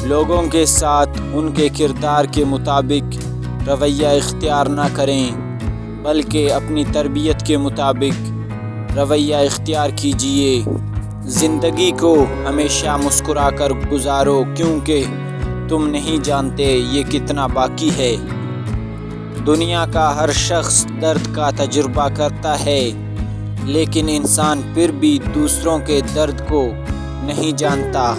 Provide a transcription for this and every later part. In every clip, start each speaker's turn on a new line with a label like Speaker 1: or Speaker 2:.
Speaker 1: لوگوں کے ساتھ ان کے کردار کے مطابق رویہ اختیار نہ کریں، بلکہ اپنی تربیت کے مطابق رویہ اختیار کیجیے۔ زندگی کو ہمیشہ مسکرا کر گزارو، کیونکہ تم نہیں جانتے یہ کتنا باقی ہے۔ دنیا کا ہر شخص درد کا تجربہ کرتا ہے، لیکن انسان پھر بھی دوسروں کے درد کو نہیں جانتا۔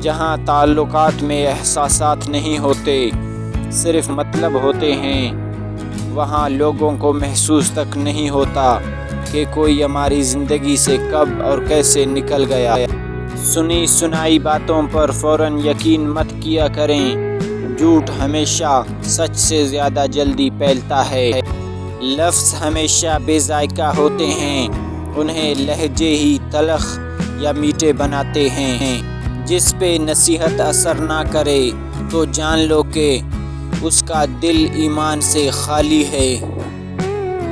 Speaker 1: جہاں تعلقات میں احساسات نہیں ہوتے، صرف مطلب ہوتے ہیں، وہاں لوگوں کو محسوس تک نہیں ہوتا کہ کوئی ہماری زندگی سے کب اور کیسے نکل گیا۔ سنی سنائی باتوں پر فوراً یقین مت کیا کریں، جھوٹ ہمیشہ سچ سے زیادہ جلدی پھیلتا ہے۔ لفظ ہمیشہ بے ذائقہ ہوتے ہیں، انہیں لہجے ہی تلخ یا میٹھے بناتے ہیں۔ جس پہ نصیحت اثر نہ کرے تو جان لو کہ اس کا دل ایمان سے خالی ہے۔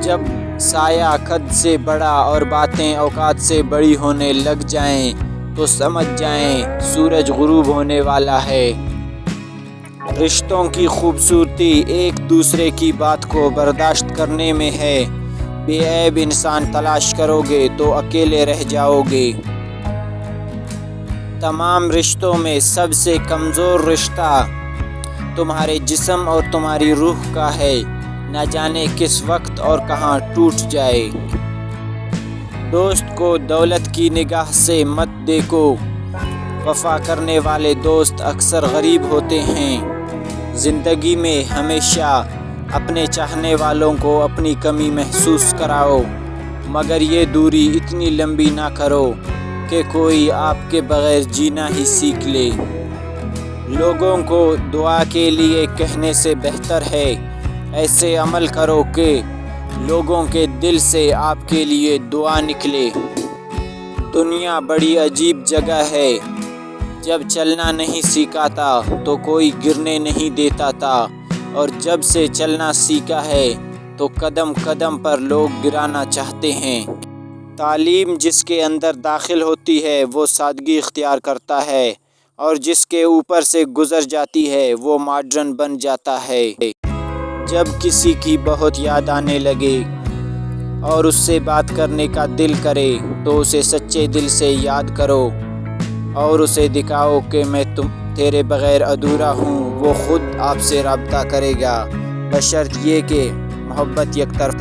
Speaker 1: جب سایہ قد سے بڑا اور باتیں اوقات سے بڑی ہونے لگ جائیں تو سمجھ جائیں سورج غروب ہونے والا ہے۔ رشتوں کی خوبصورتی ایک دوسرے کی بات کو برداشت کرنے میں ہے۔ بے عیب انسان تلاش کرو گے تو اکیلے رہ جاؤ گے۔ تمام رشتوں میں سب سے کمزور رشتہ تمہارے جسم اور تمہاری روح کا ہے، نہ جانے کس وقت اور کہاں ٹوٹ جائے۔ دوست کو دولت کی نگاہ سے مت دیکھو، وفا کرنے والے دوست اکثر غریب ہوتے ہیں۔ زندگی میں ہمیشہ اپنے چاہنے والوں کو اپنی کمی محسوس کراؤ، مگر یہ دوری اتنی لمبی نہ کرو کہ کوئی آپ کے بغیر جینا ہی سیکھ لے۔ لوگوں کو دعا کے لیے کہنے سے بہتر ہے ایسے عمل کرو کہ لوگوں کے دل سے آپ کے لیے دعا نکلے۔ دنیا بڑی عجیب جگہ ہے، جب چلنا نہیں سیکھا تھا تو کوئی گرنے نہیں دیتا تھا، اور جب سے چلنا سیکھا ہے تو قدم قدم پر لوگ گرانا چاہتے ہیں۔ تعلیم جس کے اندر داخل ہوتی ہے وہ سادگی اختیار کرتا ہے، اور جس کے اوپر سے گزر جاتی ہے وہ ماڈرن بن جاتا ہے۔ جب کسی کی بہت یاد آنے لگے اور اس سے بات کرنے کا دل کرے تو اسے سچے دل سے یاد کرو اور اسے دکھاؤ کہ میں تیرے بغیر ادھورا ہوں۔ وہ خود آپ سے رابطہ کرے گا، بشرط یہ کہ محبت یک طرفہ